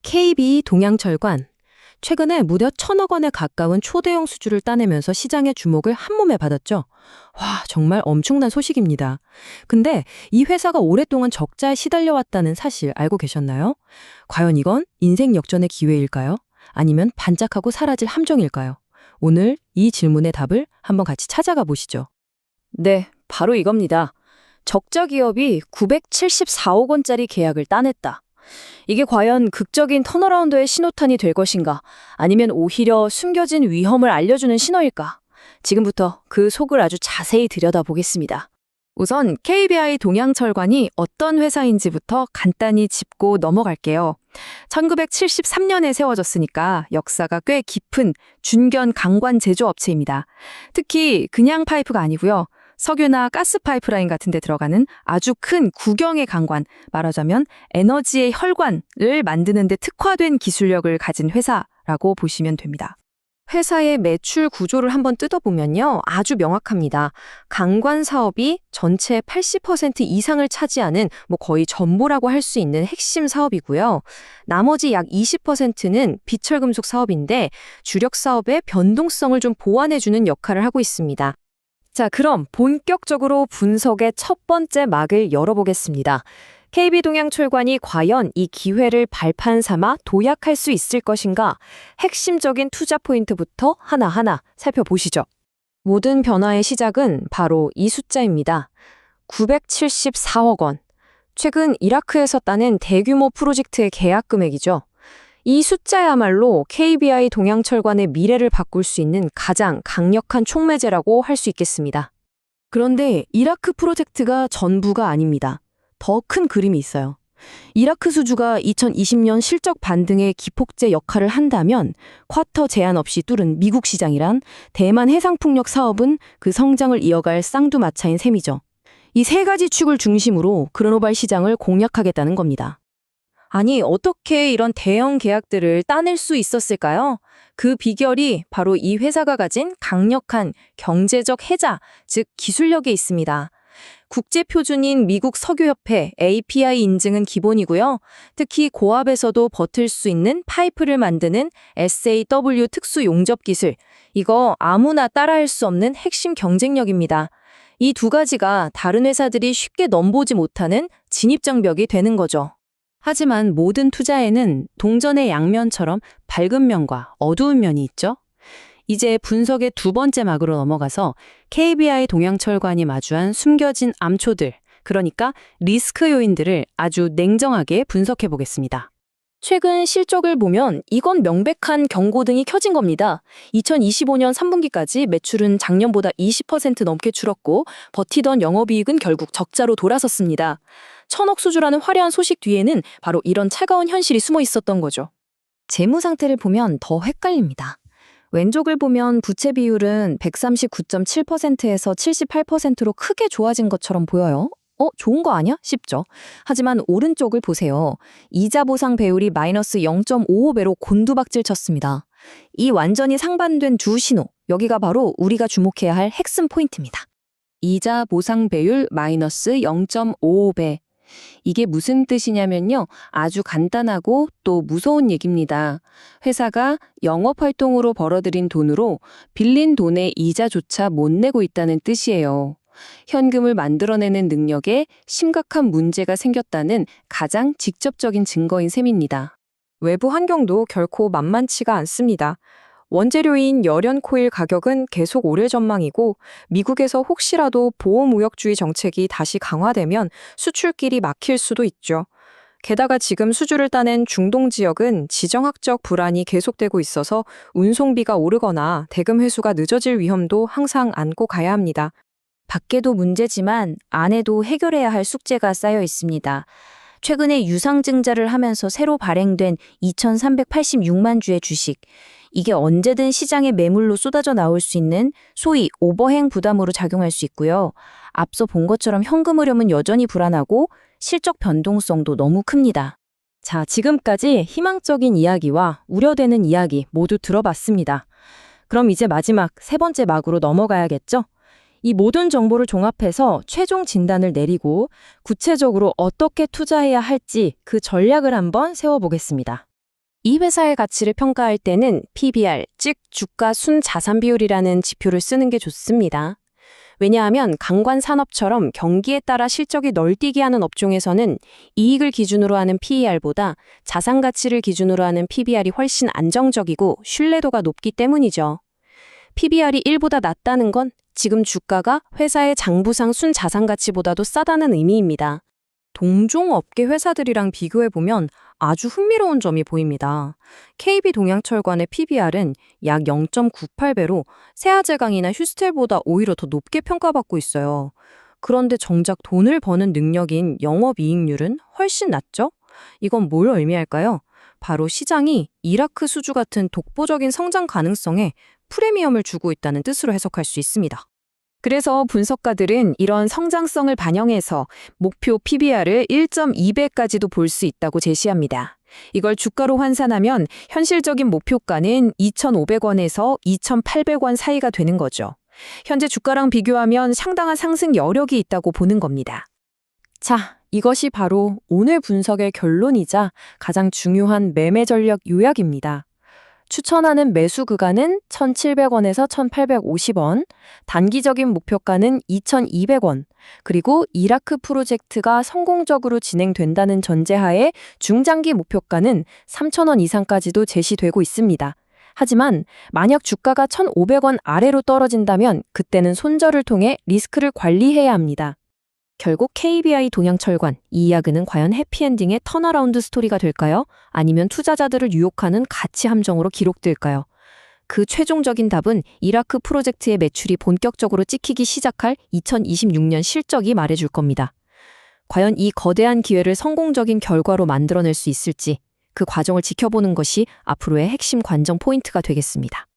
KB 동양철관. 최근에 무려 1,000억 원에 가까운 초대형 수주를 따내면서 시장의 주목을 한몸에 받았죠. 와, 정말 엄청난 소식입니다. 근데 이 회사가 오랫동안 적자에 시달려왔다는 사실 알고 계셨나요? 과연 이건 인생 역전의 기회일까요? 아니면 반짝하고 사라질 함정일까요? 오늘 이 질문의 답을 한번 같이 찾아가 보시죠. 네, 바로 이겁니다. 적자 기업이 974억 원짜리 계약을 따냈다. 이게 과연 극적인 턴어라운드의 신호탄이 될 것인가? 아니면 오히려 숨겨진 위험을 알려주는 신호일까? 지금부터 그 속을 아주 자세히 들여다보겠습니다. 우선 KBI 동양철관이 어떤 회사인지부터 간단히 짚고 넘어갈게요. 1973년에 세워졌으니까 역사가 꽤 깊은 준견 강관 제조업체입니다. 특히 그냥 파이프가 아니고요. 석유나 가스 파이프라인 같은 데 들어가는 아주 큰 구경의 강관, 말하자면 에너지의 혈관을 만드는 데 특화된 기술력을 가진 회사라고 보시면 됩니다. 회사의 매출 구조를 한번 뜯어보면요. 아주 명확합니다. 강관 사업이 전체 80% 이상을 차지하는 거의 전부라고 할 수 있는 핵심 사업이고요. 나머지 약 20%는 비철금속 사업인데 주력 사업의 변동성을 좀 보완해주는 역할을 하고 있습니다. 자, 그럼 본격적으로 분석의 첫 번째 막을 열어보겠습니다. KB동양철관이 과연 이 기회를 발판 삼아 도약할 수 있을 것인가? 핵심적인 투자 포인트부터 하나하나 살펴보시죠. 모든 변화의 시작은 바로 이 숫자입니다. 974억 원. 최근 이라크에서 따낸 대규모 프로젝트의 계약 금액이죠. 이 숫자야말로 KBI 동양철관의 미래를 바꿀 수 있는 가장 강력한 촉매제라고 할 수 있겠습니다. 그런데 이라크 프로젝트가 전부가 아닙니다. 더 큰 그림이 있어요. 이라크 수주가 2020년 실적 반등의 기폭제 역할을 한다면 쿼터 제한 없이 뚫은 미국 시장이란 대만 해상풍력 사업은 그 성장을 이어갈 쌍두마차인 셈이죠. 이 세 가지 축을 중심으로 글로벌 시장을 공략하겠다는 겁니다. 아니, 어떻게 이런 대형 계약들을 따낼 수 있었을까요? 그 비결이 바로 이 회사가 가진 강력한 경제적 해자, 즉 기술력에 있습니다. 국제표준인 미국 석유협회 API 인증은 기본이고요. 특히 고압에서도 버틸 수 있는 파이프를 만드는 SAW 특수 용접 기술, 이거 아무나 따라할 수 없는 핵심 경쟁력입니다. 이 두 가지가 다른 회사들이 쉽게 넘보지 못하는 진입장벽이 되는 거죠. 하지만 모든 투자에는 동전의 양면처럼 밝은 면과 어두운 면이 있죠. 이제 분석의 두 번째 막으로 넘어가서 KBI 동양철관이 마주한 숨겨진 암초들, 그러니까 리스크 요인들을 아주 냉정하게 분석해 보겠습니다. 최근 실적을 보면 이건 명백한 경고등이 켜진 겁니다. 2025년 3분기까지 매출은 작년보다 20% 넘게 줄었고 버티던 영업이익은 결국 적자로 돌아섰습니다. 1,000억 수주라는 화려한 소식 뒤에는 바로 이런 차가운 현실이 숨어 있었던 거죠. 재무 상태를 보면 더 헷갈립니다. 왼쪽을 보면 부채 비율은 139.7%에서 78%로 크게 좋아진 것처럼 보여요. 좋은 거 아니야? 싶죠. 하지만 오른쪽을 보세요. 이자 보상 배율이 마이너스 0.55배로 곤두박질 쳤습니다. 이 완전히 상반된 두 신호, 여기가 바로 우리가 주목해야 할 핵심 포인트입니다. 이자 보상 배율 마이너스 0.55배. 이게 무슨 뜻이냐면요. 아주 간단하고 또 무서운 얘기입니다. 회사가 영업활동으로 벌어들인 돈으로 빌린 돈의 이자조차 못 내고 있다는 뜻이에요. 현금을 만들어내는 능력에 심각한 문제가 생겼다는 가장 직접적인 증거인 셈입니다. 외부 환경도 결코 만만치가 않습니다. 원재료인 열연 코일 가격은 계속 오를 전망이고 미국에서 혹시라도 보호무역주의 정책이 다시 강화되면 수출길이 막힐 수도 있죠. 게다가 지금 수주를 따낸 중동 지역은 지정학적 불안이 계속되고 있어서 운송비가 오르거나 대금 회수가 늦어질 위험도 항상 안고 가야 합니다. 밖에도 문제지만 안에도 해결해야 할 숙제가 쌓여 있습니다. 최근에 유상증자를 하면서 새로 발행된 2,386만 주의 주식, 이게 언제든 시장의 매물로 쏟아져 나올 수 있는 소위 오버행 부담으로 작용할 수 있고요. 앞서 본 것처럼 현금 흐름은 여전히 불안하고 실적 변동성도 너무 큽니다. 자, 지금까지 희망적인 이야기와 우려되는 이야기 모두 들어봤습니다. 그럼 이제 마지막 세 번째 막으로 넘어가야겠죠? 이 모든 정보를 종합해서 최종 진단을 내리고 구체적으로 어떻게 투자해야 할지 그 전략을 한번 세워보겠습니다. 이 회사의 가치를 평가할 때는 PBR, 즉 주가 순자산 비율이라는 지표를 쓰는 게 좋습니다. 왜냐하면 강관 산업처럼 경기에 따라 실적이 널뛰게 하는 업종에서는 이익을 기준으로 하는 PER보다 자산 가치를 기준으로 하는 PBR이 훨씬 안정적이고 신뢰도가 높기 때문이죠. PBR이 1보다 낮다는 건 지금 주가가 회사의 장부상 순자산 가치보다도 싸다는 의미입니다. 동종 업계 회사들이랑 비교해보면 아주 흥미로운 점이 보입니다. KB동양철관의 PBR은 약 0.98배로 세아제강이나 휴스텔보다 오히려 더 높게 평가받고 있어요. 그런데 정작 돈을 버는 능력인 영업이익률은 훨씬 낮죠? 이건 뭘 의미할까요? 바로 시장이 이라크 수주 같은 독보적인 성장 가능성에 프리미엄을 주고 있다는 뜻으로 해석할 수 있습니다. 그래서 분석가들은 이런 성장성을 반영해서 목표 PBR을 1.2배까지도 볼 수 있다고 제시합니다. 이걸 주가로 환산하면 현실적인 목표가는 2,500원에서 2,800원 사이가 되는 거죠. 현재 주가랑 비교하면 상당한 상승 여력이 있다고 보는 겁니다. 자, 이것이 바로 오늘 분석의 결론이자 가장 중요한 매매 전략 요약입니다. 추천하는 매수 구간은 1,700원에서 1,850원, 단기적인 목표가는 2,200원, 그리고 이라크 프로젝트가 성공적으로 진행된다는 전제하에 중장기 목표가는 3,000원 이상까지도 제시되고 있습니다. 하지만 만약 주가가 1,500원 아래로 떨어진다면 그때는 손절을 통해 리스크를 관리해야 합니다. 결국 KBI 동양철관, 이 이야기는 과연 해피엔딩의 턴어라운드 스토리가 될까요? 아니면 투자자들을 유혹하는 가치 함정으로 기록될까요? 그 최종적인 답은 이라크 프로젝트의 매출이 본격적으로 찍히기 시작할 2026년 실적이 말해줄 겁니다. 과연 이 거대한 기회를 성공적인 결과로 만들어낼 수 있을지 그 과정을 지켜보는 것이 앞으로의 핵심 관전 포인트가 되겠습니다.